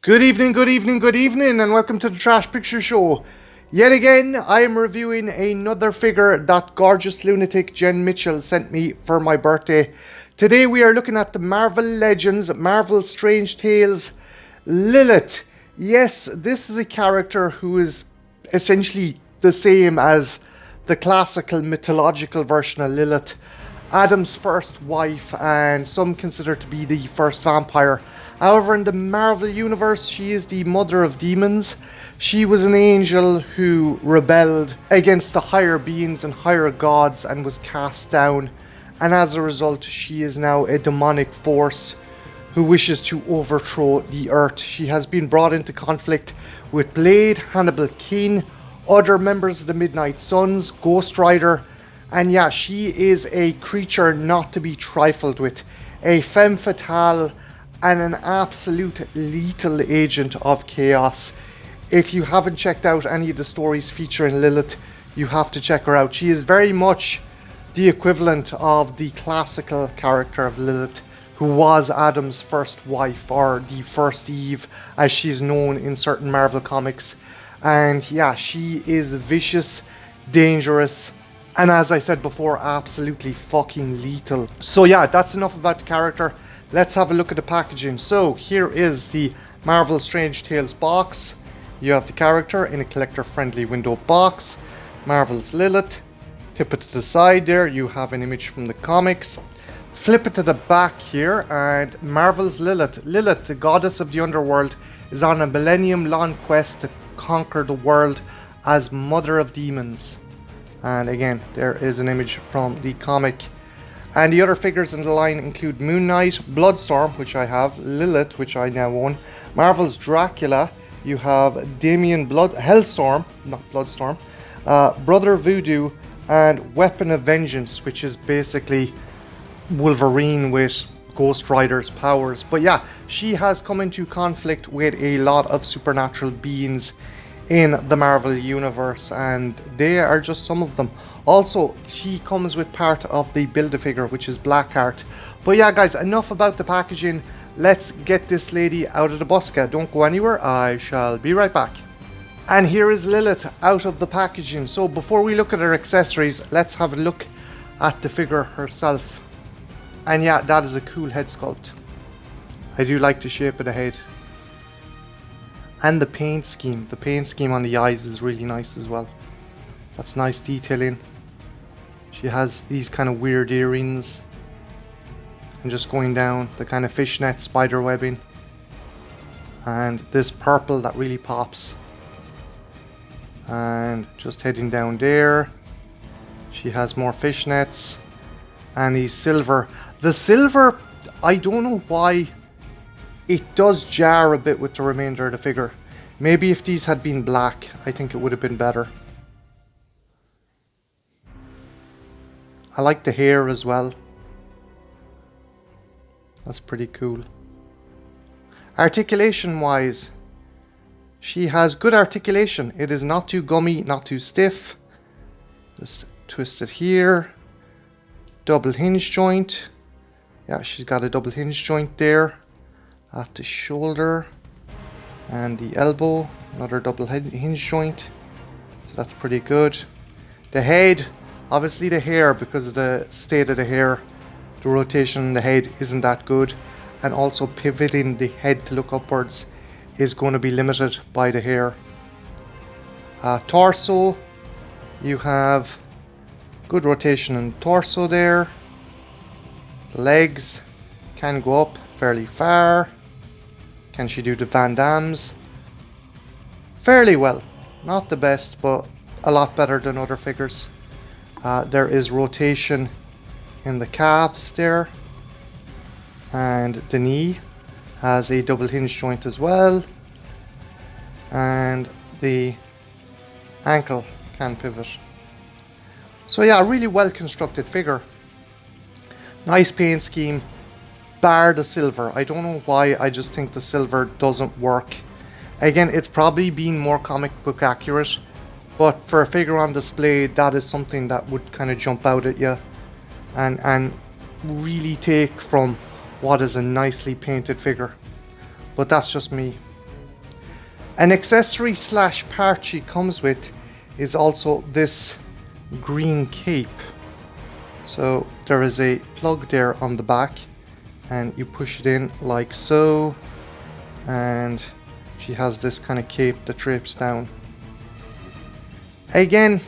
Good evening, good evening, good evening, and welcome to the Trash Picture Show. Yet again, I am reviewing another figure that gorgeous lunatic Jen Mitchell sent me for my birthday. Today we are looking at the Marvel Legends, Marvel Strange Tales, Lilith. Yes, this is a character who is essentially the same as the classical mythological version of Lilith, Adam's first wife, and some consider to be the first vampire. However, in the Marvel Universe, she is the mother of demons. She was an angel who rebelled against the higher beings and higher gods and was cast down. And as a result, she is now a demonic force who wishes to overthrow the earth. She has been brought into conflict with Blade, Hannibal King, other members of the Midnight Suns, Ghost Rider, and yeah, she is a creature not to be trifled with, a femme fatale and an absolute lethal agent of chaos. If you haven't checked out any of the stories featuring Lilith, you have to check her out. She is very much the equivalent of the classical character of Lilith, who was Adam's first wife, or the first Eve, as she's known in certain Marvel comics. And yeah, she is vicious, dangerous, and as I said before, absolutely fucking lethal. So yeah, that's enough about the character. Let's have a look at the packaging. So here is the Marvel Strange Tales box. You have the character in a collector-friendly window box. Marvel's Lilith. Tip it to the side there, you have an image from the comics. Flip it to the back here, and Marvel's Lilith. Lilith, the goddess of the underworld, is on a millennium-long quest to conquer the world as mother of demons. And again, there is an image from the comic. And the other figures in the line include Moon Knight, Bloodstorm, which I have, Lilith, which I now own, Marvel's Dracula, you have Damien Hellstorm, not Bloodstorm, Brother Voodoo, and Weapon of Vengeance, which is basically Wolverine with Ghost Rider's powers. But yeah, she has come into conflict with a lot of supernatural beings in the Marvel Universe, and they are just some of them. Also, she comes with part of the Build-A-Figure, which is Blackheart. But yeah, guys, enough about the packaging. Let's get this lady out of the busca. Don't go anywhere, I shall be right back. And here is Lilith out of the packaging. So before we look at her accessories, let's have a look at the figure herself. And yeah, that is a cool head sculpt. I do like the shape of the head. And the paint scheme. The paint scheme on the eyes is really nice as well. That's nice detailing. She has these kind of weird earrings. And just going down, the kind of fishnet spider webbing. And this purple that really pops. And just heading down there, she has more fishnets. And these silver. The silver, I don't know why. It does jar a bit with the remainder of the figure. Maybe if these had been black, I think it would have been better. I like the hair as well. That's pretty cool. Articulation wise, she has good articulation. It is not too gummy, not too stiff. Just twist it here. Double hinge joint. Yeah, she's got a double hinge joint there. At the shoulder and the elbow, another double hinge joint, so that's pretty good. The head, obviously the hair, because of the state of the hair, the rotation in the head isn't that good, and also pivoting the head to look upwards is going to be limited by the hair. Torso, you have good rotation in the torso there. The legs can go up fairly far. Can she do the Van Dammes? Fairly well. Not the best, but a lot better than other figures. There is rotation in the calves there. And the knee has a double hinge joint as well. And the ankle can pivot. So yeah, a really well constructed figure. Nice paint scheme. Bar the silver. I don't know why, I just think the silver doesn't work. Again, it's probably been more comic book accurate, but for a figure on display, that is something that would kind of jump out at you and really take from what is a nicely painted figure. But that's just me. An accessory slash part she comes with is also this green cape. So there is a plug there on the back and you push it in like so, and she has this kind of cape that drapes down. Again,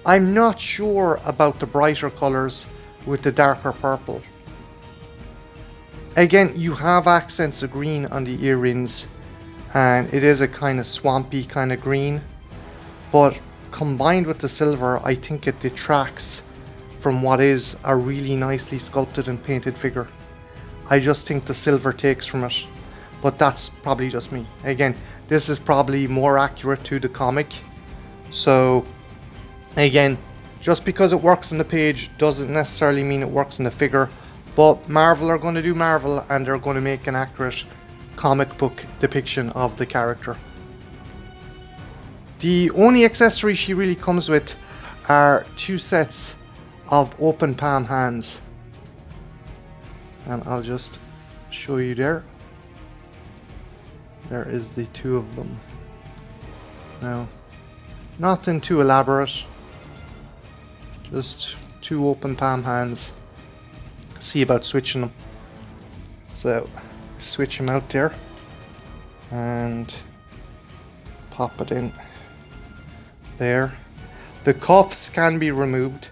I'm not sure about the brighter colours with the darker purple. Again, you have accents of green on the earrings and it is a kind of swampy kind of green, but combined with the silver, I think it detracts from what is a really nicely sculpted and painted figure. I just think the silver takes from it, but that's probably just me. Again, this is probably more accurate to the comic, so again, just because it works on the page doesn't necessarily mean it works in the figure, but Marvel are going to do Marvel and they're going to make an accurate comic book depiction of the character. The only accessory she really comes with are 2 sets of open palm hands, and I'll just show you there. There is the 2 of them. Now, nothing too elaborate, just 2 open palm hands. See about switching them. So switch them out there and pop it in there. The cuffs can be removed,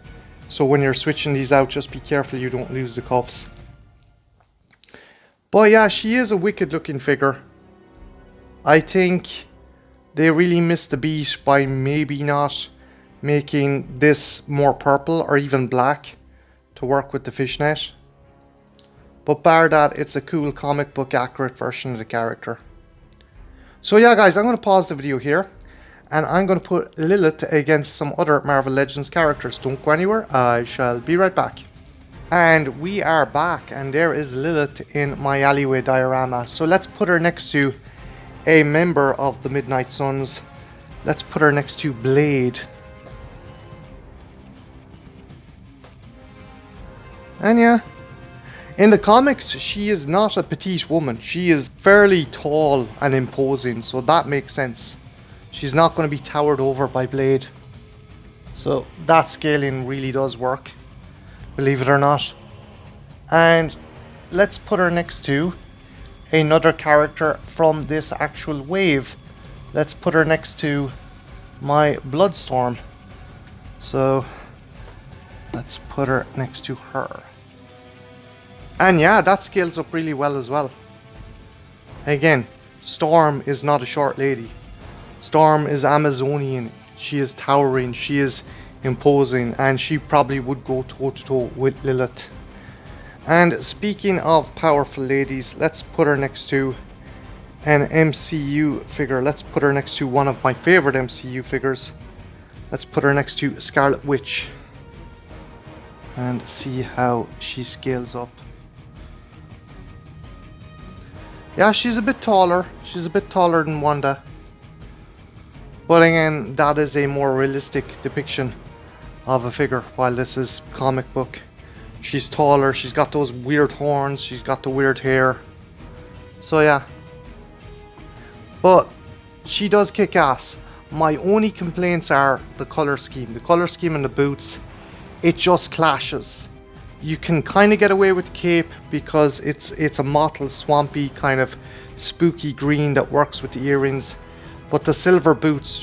so when you're switching these out, just be careful you don't lose the cuffs. But yeah, she is a wicked looking figure. I think they really missed the beat by maybe not making this more purple or even black to work with the fishnet. But bar that, it's a cool comic book accurate version of the character. So yeah guys, I'm going to pause the video here and I'm going to put Lilith against some other Marvel Legends characters. Don't go anywhere, I shall be right back. And we are back, and there is Lilith in my alleyway diorama. So let's put her next to a member of the Midnight Suns. Let's put her next to Blade. And yeah, in the comics, she is not a petite woman. She is fairly tall and imposing, so that makes sense. She's not going to be towered over by Blade. So that scaling really does work, believe it or not. And let's put her next to another character from this actual wave. Let's put her next to my Bloodstorm. So let's put her next to her. And yeah, that scales up really well as well. Again, Storm is not a short lady. Storm is Amazonian. She is towering, she is imposing, and she probably would go toe to toe with Lilith. And speaking of powerful ladies, let's put her next to an MCU figure. Let's put her next to one of my favorite MCU figures. Let's put her next to Scarlet Witch and see how she scales up. Yeah, she's a bit taller. She's a bit taller than Wanda. But again, that is a more realistic depiction of a figure, while this is comic book. She's taller, she's got those weird horns, she's got the weird hair. So yeah. But she does kick ass. My only complaints are the colour scheme. The colour scheme in the boots, it just clashes. You can kind of get away with the cape because it's a mottled, swampy, kind of spooky green that works with the earrings. But the silver boots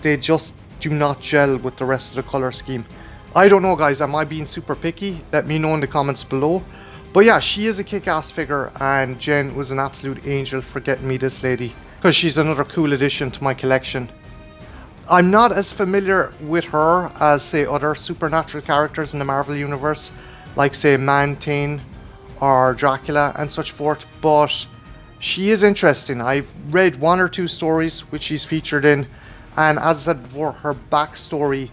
they just do not gel with the rest of the colour scheme. I don't know guys, am I being super picky? Let me know in the comments below. But yeah, she is a kick-ass figure, and Jen was an absolute angel for getting me this lady, because she's another cool addition to my collection. I'm not as familiar with her as say other supernatural characters in the Marvel universe, like say Man-Thing or Dracula and such forth, but she is interesting. I've read 1 or 2 stories which she's featured in, and as I said before, her backstory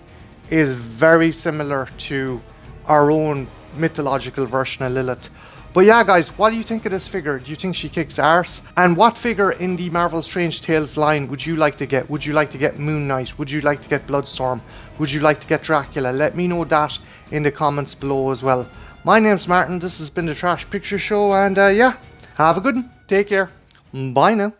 is very similar to our own mythological version of Lilith. But yeah guys, what do you think of this figure? Do you think she kicks arse? And what figure in the Marvel Strange Tales line would you like to get? Would you like to get Moon Knight? Would you like to get Bloodstorm? Would you like to get Dracula? Let me know that in the comments below as well. My name's Martin, this has been the Trash Picture Show, and yeah, have a good one. Take care. Bye now.